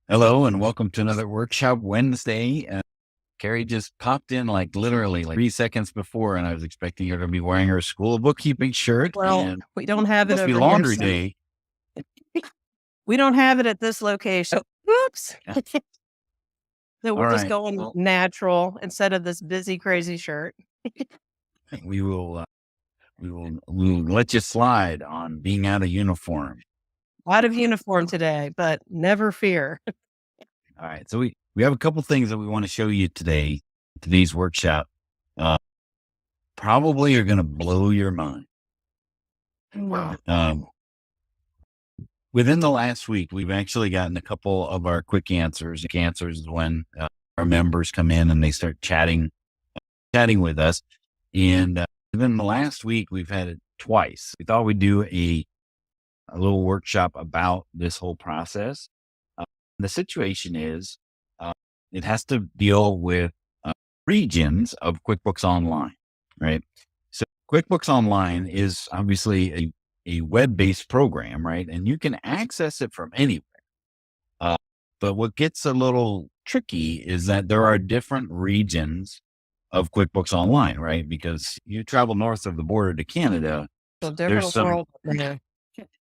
Hello and welcome to another Workshop Wednesday. Carrie just popped in like literally like 3 seconds before, and I was expecting her to be wearing her school bookkeeping shirt, Well, and we don't have it it must be over here, laundry so day. we don't have it at this location. Whoops. Yeah. So All we're just right. going Well, natural instead of this busy, crazy shirt. we will we'll let you slide on being out of uniform. Out of uniform today, but never fear. All right. So we have a couple things that we want to show you today. Today's workshop probably are going to blow your mind. Um, Within the last week, we've actually gotten a couple of our quick answers. Quick answers is when our members come in and they start chatting with us. And within the last week, we've had it twice. We thought we'd do a little workshop about this whole process. The situation is it has to deal with regions of QuickBooks Online, right? So QuickBooks Online is obviously a web-based program, right? And you can access it from anywhere. But what gets a little tricky is that there are different regions of QuickBooks Online, right? Because you travel north of the border to Canada, So there's different some, world there.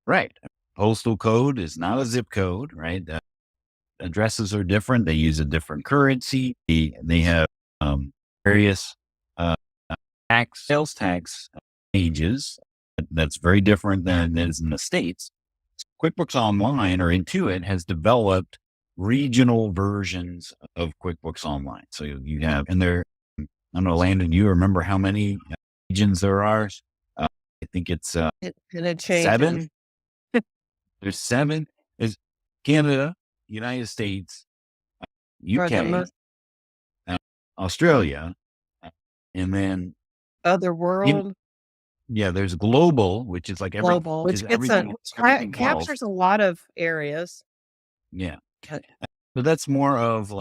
right? Postal code is not a zip code, right? Addresses are different. They use a different currency. They have various uh, sales tax changes. That's very different than it is in the States. QuickBooks Online or Intuit has developed regional versions of QuickBooks Online. So you have, and there, I don't know, Landon, you remember how many regions there are? I think it's And it seven. changes. There's seven. There's Canada, United States, For the UK, most uh, Australia, and then other in, world, yeah, there's global, which is like global, which is which gets a everything else. captures a lot of areas. Yeah. So that's more of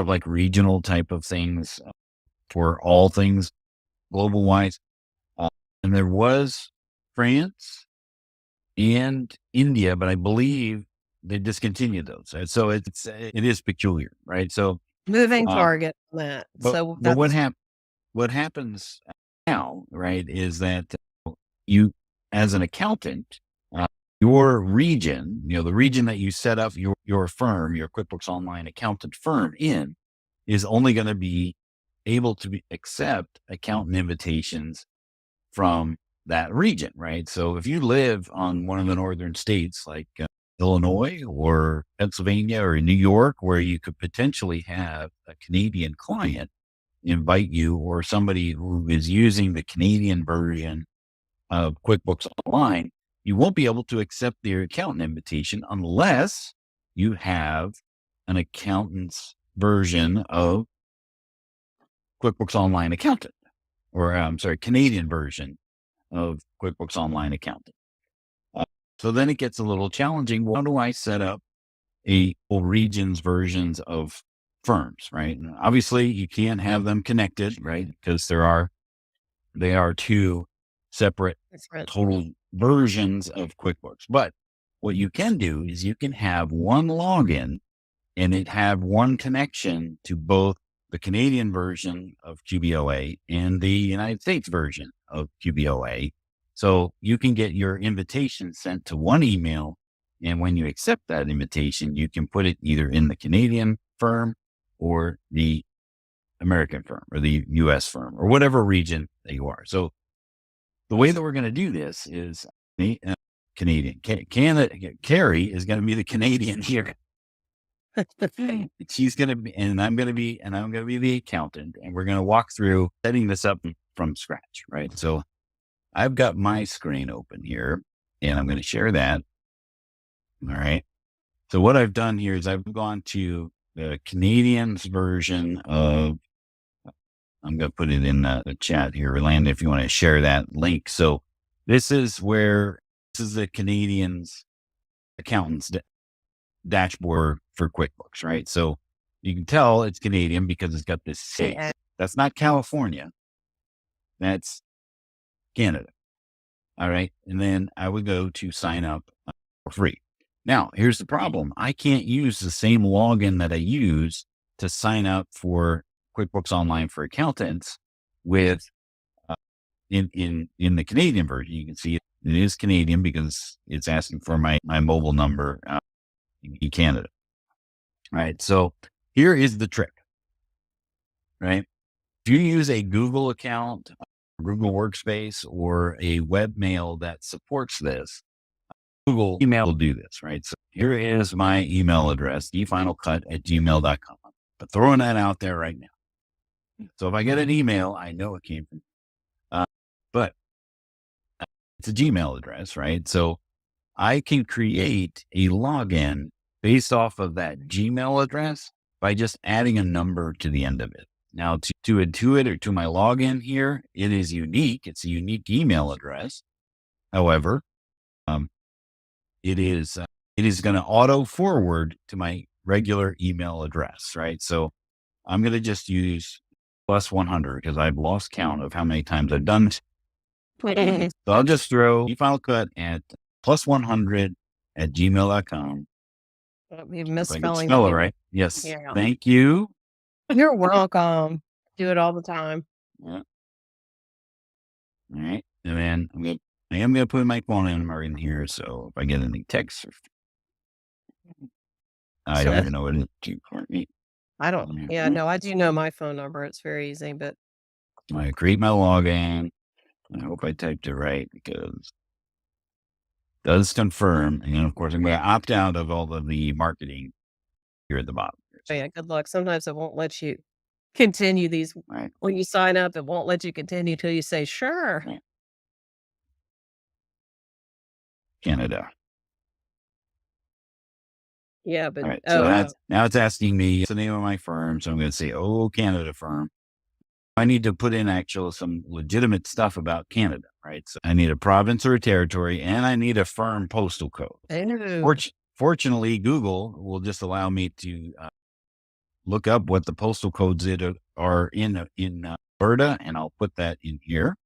like regional type of things for all things global wise. And there was France and India, but I believe they discontinued those. And so it is peculiar, right? So, Moving um, target on that. but So but that's what happens now, right, is that you, as an accountant, uh, your region, the region that you set up your firm, your QuickBooks Online accountant firm in, is only going to be able to accept accountant invitations from that region, right? So if you live on one of the northern states like Illinois or Pennsylvania or New York, where you could potentially have a Canadian client invite you, or somebody who is using the Canadian version of QuickBooks Online, you won't be able to accept their accountant invitation unless you have an accountant's version of QuickBooks Online Accountant, or I'm sorry, Canadian version of QuickBooks Online Accountant. Uh, so then it gets a little challenging. How do I set up a regions versions of firms, right? And obviously, you can't have them connected, right? Because they are two separate different. total versions of QuickBooks. But what you can do is you can have one login and it have one connection to both the Canadian version of QBOA and the United States version of QBOA. So you can get your invitation sent to one email. And when you accept that invitation, you can put it either in the Canadian firm or the American firm or the US firm or whatever region that you are. So the way that we're going to do this is Canadian. Canada, Carrie is going to be the Canadian here. She's going to be, and I'm going to be, the accountant, and we're going to walk through setting this up from scratch, right? So I've got my screen open here and I'm going to share that. All right. So what I've done here is I've gone to the Canadian's version of, I'm going to put it in the chat here, Orlando, if you want to share that link. So this is the Canadian's accountant's dashboard for QuickBooks, right? So you can tell it's Canadian because it's got this C. That's not California. That's Canada. All right. And then I would go to sign up for free. Now, here's the problem. I can't use the same login that I use to sign up for QuickBooks Online for accountants with in the Canadian version. You can see it is Canadian because it's asking for my mobile number in Canada. Right. So here is the trick. Right. If you use a Google account, Google Workspace, or a webmail that supports this, Google email will do this, right? So here is my email address, dfinalcut@gmail.com. But throwing that out there right now. So if I get an email, I know it came from, but it's a Gmail address, right? So I can create a login based off of that Gmail address by just adding a number to the end of it. Now to Intuit or to my login here, it is unique. It's a unique email address. However, it is going to auto forward to my regular email address, right? So I'm going to just use +100 because I've lost count of how many times I've done it. So I'll just throw @cut at +100 @gmail.com. You If I could misspelling. spell it right. Yes. Yeah. Thank you. You're welcome. Do it all the time. Yeah. All right. And then I am going to put my phone number in here. So if I get any texts, I don't even know what it is for me. I don't. Yeah, no, I do know my phone number. It's very easy, but I create my login. I hope I typed it right because it does confirm. And of course, I'm going to opt out of all of the marketing here at the bottom. oh, yeah, good luck. Sometimes it won't let you continue these. Right. When you sign up, it won't let you continue till you say, sure. Right. Canada. Yeah, but All right. So now it's asking me the name of my firm. So I'm going to say, Canada firm. I need to put in some legitimate stuff about Canada, right? So I need a province or a territory, and I need a firm postal code. Fortunately, Google will just allow me to look up what the postal codes are in Alberta, and I'll put that in here.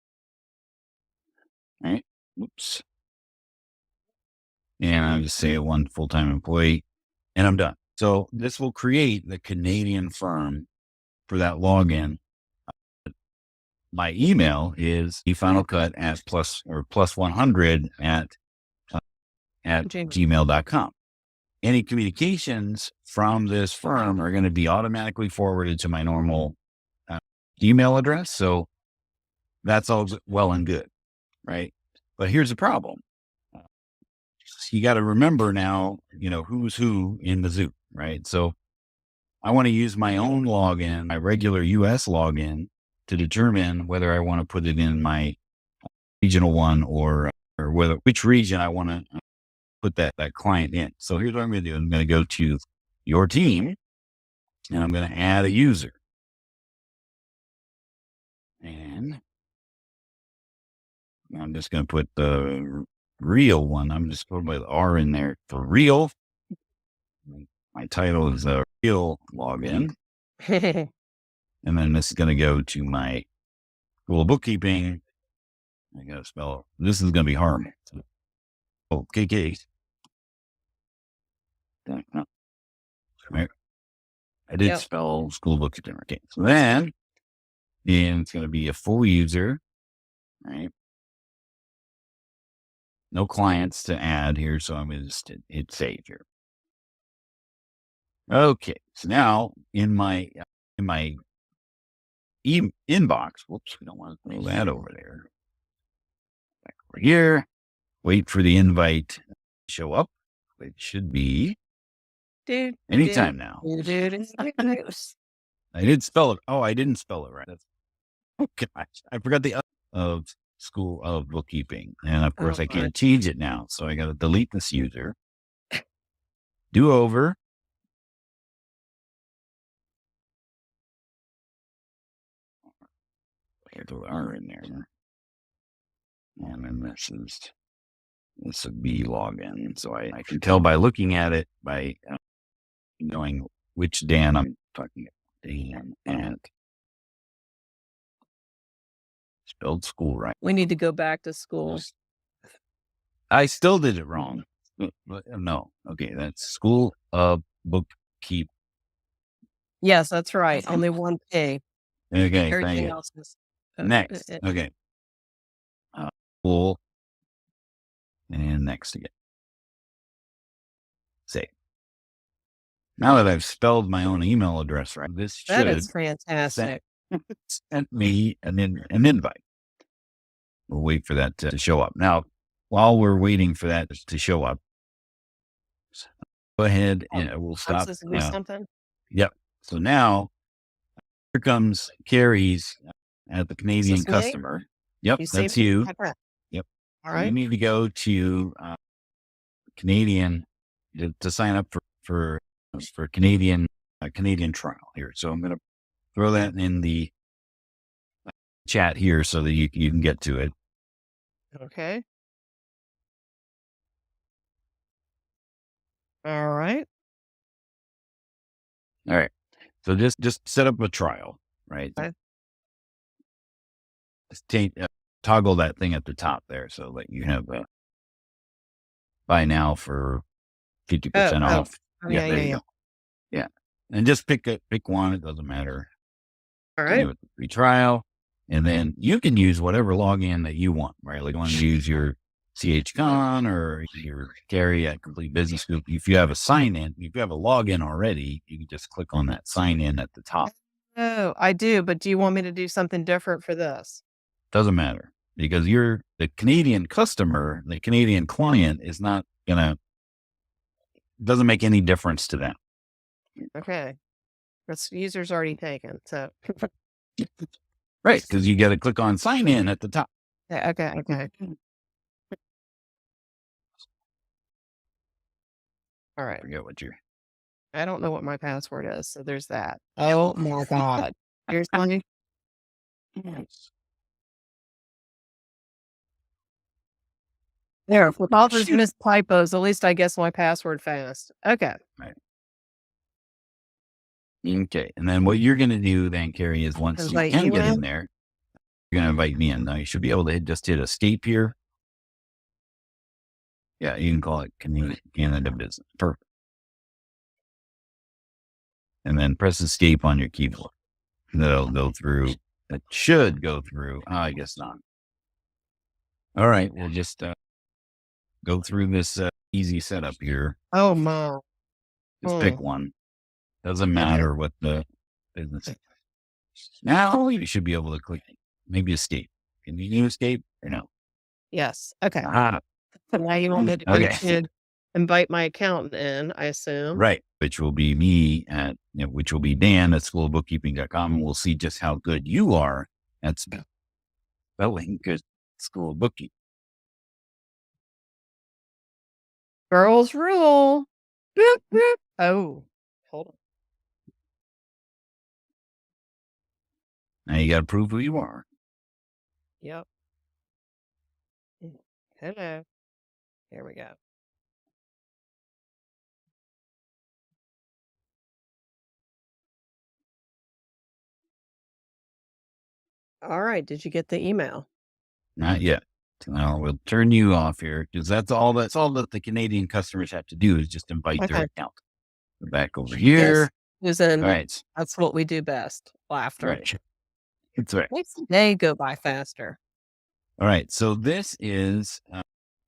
Right. Oops. And I'll just say one full-time employee, and I'm done. So this will create the Canadian firm for that login. My email is dfinalcut at +100 at gmail.com. Any communications from this firm are going to be automatically forwarded to my normal email address. So that's all well and good, right? But here's the problem. You got to remember now, who's who in the zoo, right? So I want to use my own login, my regular US login, to determine whether I want to put it in my regional one or which region I want to put that client in. So here's what I'm going to do. I'm going to go to your team and I'm going to add a user. And I'm just going to put the real one. I'm just putting the R in there for real. My title is a real login. And then this is going to go to my School of Bookkeeping. I got to spell it. This is going to be hard. KK. No. I did spell School of Bookkeeping. Okay. So then it's going to be a full user, right? No clients to add here. So I'm going to just hit save here. Okay. So now in my inbox, whoops, we don't want to throw that over there. Back over here, wait for the invite to show up. It should be anytime now. I did spell it. Oh, I didn't spell it right. Oh gosh, I forgot the of School of Bookkeeping, and of course I can't change it now. So I got to delete this user. Do over. Here's the R in there. And then this would be login. So I can tell by looking at it, by knowing which Dan I'm talking about. Dan at spelled school right. We need to go back to school. I still did it wrong. No. Okay. That's School of Bookkeep. Yes, that's right. Only one P. Okay. Thank Everything you. else is Next. Okay. School and next again. Save. Now that I've spelled my own email address right, this that should is fantastic. send me an invite. We'll wait for that to show up. Now, while we're waiting for that to show up, go ahead and we'll I'm stop. supposed to do something? Yep. So now here comes Carrie's at the Is Canadian this me? customer. Yep, You see that's me? you. Okay. Yep. All You right. need to go to Canadian to sign up for Canadian Canadian trial here. So I'm going to throw that in the chat here so that you can get to it. Okay. All right. All right. So just set up a trial, right? Okay. Just toggle that thing at the top there so that you have buy now for 50% off. Yeah, There yeah, you yeah. go. Yeah. And just pick one. It doesn't matter. All Continue right. with the free trial. And then you can use whatever login that you want, right? Like you want to use your CHCon or your Carrie at Complete Business Group. If you have a sign in, if you have a login already, you can just click on that sign in at the top. Oh, I do. But do you want me to do something different for this? Doesn't matter because you're the Canadian customer, the Canadian client is not doesn't make any difference to them. Okay. This user's already taken. So, Right. Because you got to click on sign in at the top. yeah, okay. Okay. All right. Forget what you're. I don't know what my password is. So there's that. Oh my God. Seriously? There, with all those Shoot. missed typos, at least I guess my password fast. Okay. Right. Okay. And then what you're going to do then, Carrie, is once you Invite can you get in? in there, you're going to invite me in. Now you should be able to just hit escape here. Yeah. You can call it Canada Business. Perfect. And then press escape on your keyboard. That'll go through. That should go through. Oh, I guess not. All right. We'll just go through this easy setup here. Oh my. Just pick one. Doesn't matter what the business is. Now you should be able to click maybe escape. Can you escape or no? Yes. Okay. Ah, So now you want me to okay. should invite my accountant in, I assume. Right. Which will be me which will be Dan at schoolofbookkeeping.com. And we'll see just how good you are at spelling good school of bookkeeping. Girls rule. Boop, boop. Oh, hold on. Now you got to prove who you are. Yep. Hello. Here we go. All right. Did you get the email? Not yet. Now we'll turn you off here because that's all that the Canadian customers have to do is just invite their Okay. account. Go back over here. Yes. Susan, All right. that's what we do best. Laughter. Right. That's right. Makes the day go by faster. All right. So this is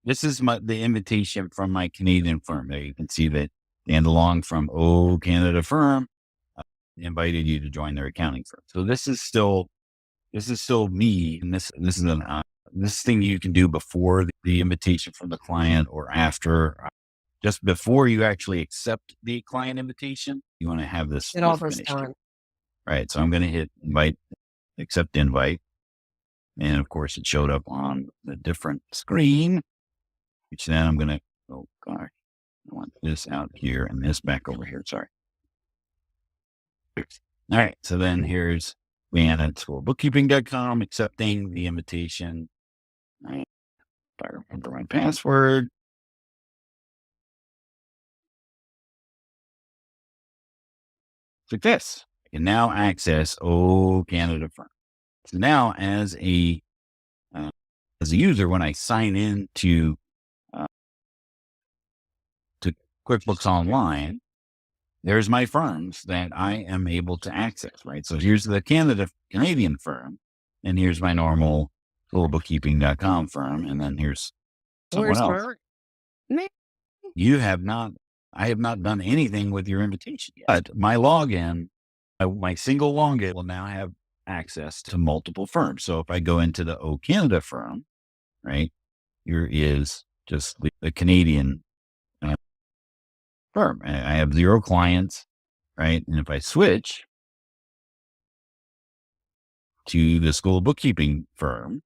the invitation from my Canadian firm. There you can see that Dan DeLong from O Canada Firm invited you to join their accounting firm. So this is still me, and this is this thing you can do before the invitation from the client or after. Just before you actually accept the client invitation, you want to have this It all finished. done. Right. So I'm going to hit invite, accept invite. And of course it showed up on the different screen, which then I'm going to, oh gosh, I want this out here and this back over here. Sorry. All right. So then here's Dan at schoolbookkeeping.com accepting the invitation. All right. If I remember my password. Success. I can now access O Canada Firm. So now as a user, when I sign in to QuickBooks Online, there's my firms that I am able to access, right? So here's the Canadian firm, and here's my normal littlebookkeeping.com firm, and then here's someone Where's else. man? I have not done anything with your invitation yet. But my login, my single login will now have access to multiple firms. So if I go into the O Canada firm, right, here is just the Canadian firm. I have 0 clients, right? And if I switch to the school bookkeeping firm,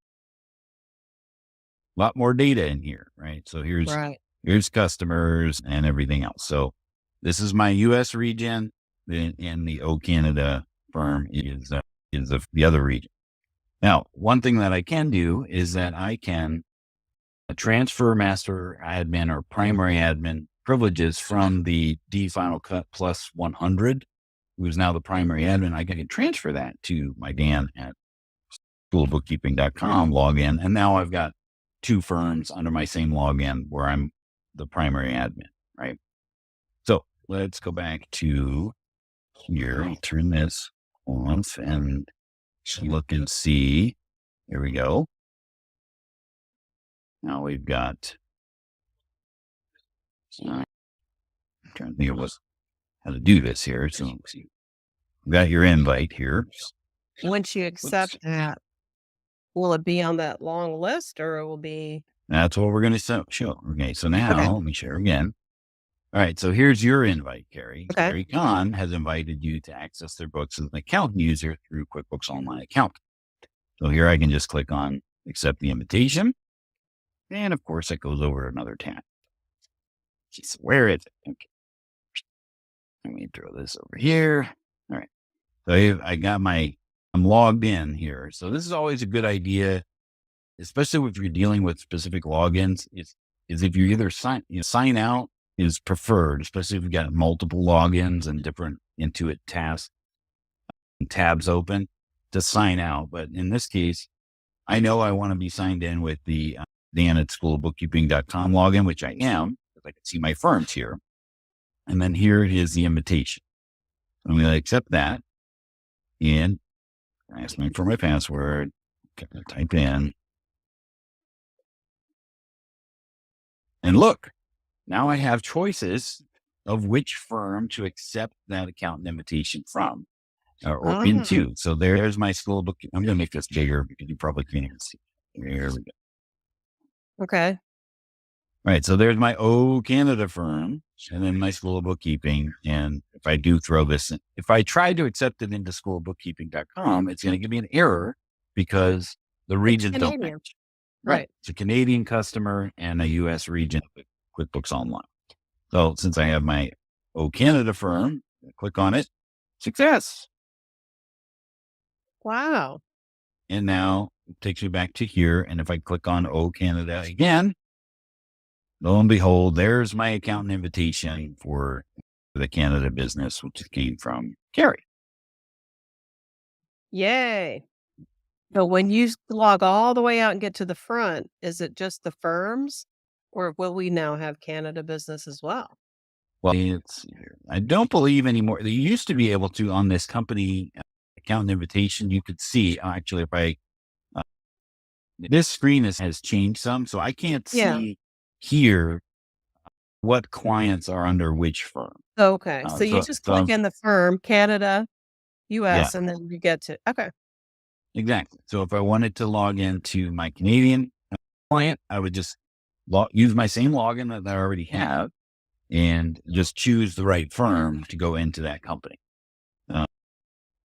a lot more data in here, right? So here's customers and everything else. So this is my U.S. region, and the O Canada firm is the other region. Now, one thing that I can do is that I can transfer master admin or primary admin privileges from the D Final Cut Plus 100, who's now the primary admin. I can transfer that to my Dan at schoolbookkeeping.com login. And now I've got 2 firms under my same login where I'm the primary admin, right? So let's go back to here. I'll turn this off and look and see. Here we go. Now we've got, I'm trying to think of how to do this here. So let's see. We've got your invite here. Once you accept that, will it be on that long list or it will be? That's what we're going to show. Okay. So now let me share again. All right. So here's your invite, Carrie. Okay. Carrie Kahn has invited you to access their books as an account user through QuickBooks Online account. So here I can just click on accept the invitation. And of course it goes over another tab. Jeez, where is it? Okay. Let me throw this over here. All right. So I'm logged in here. So this is always a good idea, especially if you're dealing with specific logins, is if you either sign out is preferred, especially if you've got multiple logins and different Intuit tasks and tabs open, to sign out. But in this case, I know I want to be signed in with the Dan at schoolbookkeeping.com login, which I am, because I can see my firms here. And then here is the invitation. I'm going to accept that. And ask me for my password. Type in. And look, now I have choices of which firm to accept that accountant invitation from or into. So there's my school book. I'm going to make this bigger because you probably can't even see. There we go. Okay. All right. So there's my O Canada firm and then my school of bookkeeping. And if I do throw this in, if I try to accept it into schoolbookkeeping.com, it's going to give me an error because the regions don't match. Right. It's a Canadian customer and a U.S. region of QuickBooks Online. So since I have my O Canada firm, click on it, success. Wow. And now it takes me back to here. And if I click on O Canada again, lo and behold, there's my accountant invitation for the Canada business, which came from Carrie. Yay. So when you log all the way out and get to the front, is it just the firms or will we now have Canada business as well? Well, I don't believe anymore. They used to be able to on this company accountant invitation. You could see actually if this screen has changed some, so I can't see here what clients are under which firm. Okay. So you just click in the firm, Canada, US, and then you get to, okay. Exactly. So if I wanted to log into my Canadian client, I would just use my same login that I already have and just choose the right firm to go into that company.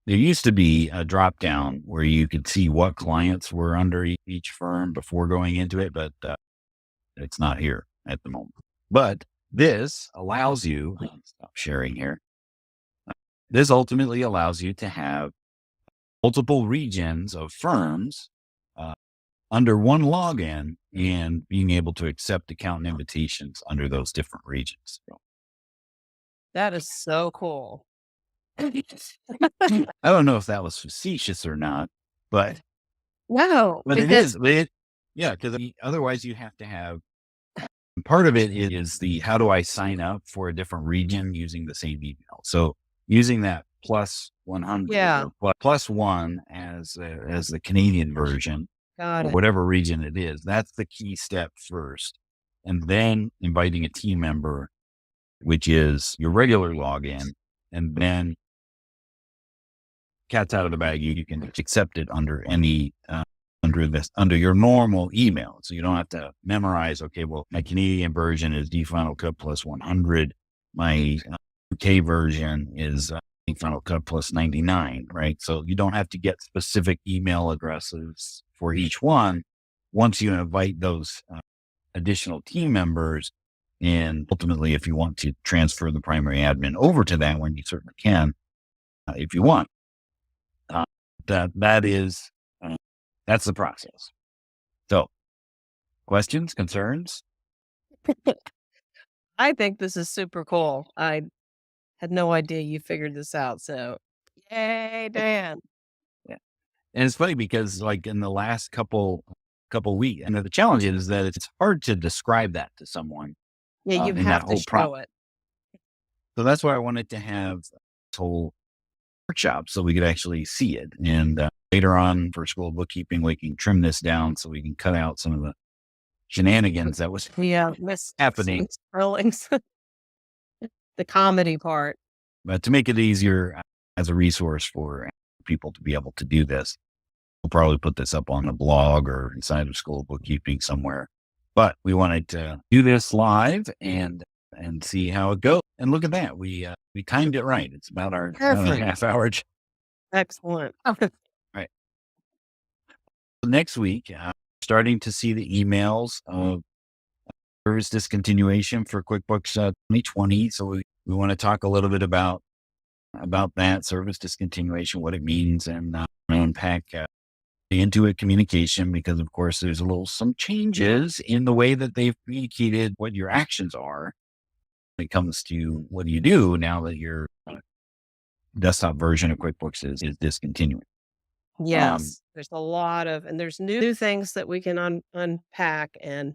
There used to be a drop down where you could see what clients were under each firm before going into it, but it's not here at the moment. But this allows you, stop sharing here. This ultimately allows you to have multiple regions of firms under one login and being able to accept accountant invitations under those different regions. That is so cool. I don't know if that was facetious or not, but no, it is. Because otherwise you have to have part of it is the how do I sign up for a different region using the same email? So using that plus 100 Yeah, or plus one as the Canadian version got or it. whatever region it is, that's the key step first. And then inviting a team member, which is your regular login, and then cat's out of the bag. You can accept it under any under your normal email, so you don't have to memorize. Okay, well, my Canadian version is D Final Cut plus 100. My UK version is D Final Cut plus 99. Right, so you don't have to get specific email addresses for each one. Once you invite those additional team members, and ultimately, if you want to transfer the primary admin over to that one, you certainly can if you want. That is that's the process. So, questions, concerns? I think this is super cool. I had no idea you figured this out, so yay, Dan. Yeah, and it's funny because like in the last couple weeks, and the challenge is that it's hard to describe that to someone Yeah, you in that have to whole process. show it. So that's why I wanted to have this whole workshop so we could actually see it. And later on for School of Bookkeeping, we can trim this down so we can cut out some of the shenanigans that was Yeah, happening. Miss Sperling's the comedy part. But to make it easier as a resource for people to be able to do this, we'll probably put this up on the blog or inside of School of Bookkeeping somewhere. But we wanted to do this live and see how it goes. And look at that, we timed it right. It's about our Perfect. half hour. Excellent. Right. Next week, starting to see the emails of service discontinuation for QuickBooks 2020. So we want to talk a little bit about that service discontinuation, what it means, and unpack the Intuit communication, because of course there's some changes in the way that they've communicated what your actions are when it comes to what do you do now that your desktop version of QuickBooks is discontinuing. Yes, there's a lot of and there's new things that we can unpack and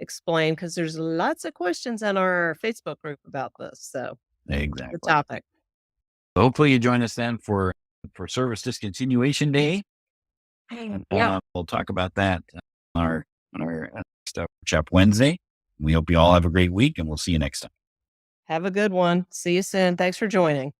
explain because there's lots of questions in our Facebook group about this. So the Exactly. topic. Hopefully you join us then for Service Discontinuation Day. Yeah. We'll talk about that on our next workshop Wednesday. We hope you all have a great week, and we'll see you next time. Have a good one. See you soon. Thanks for joining.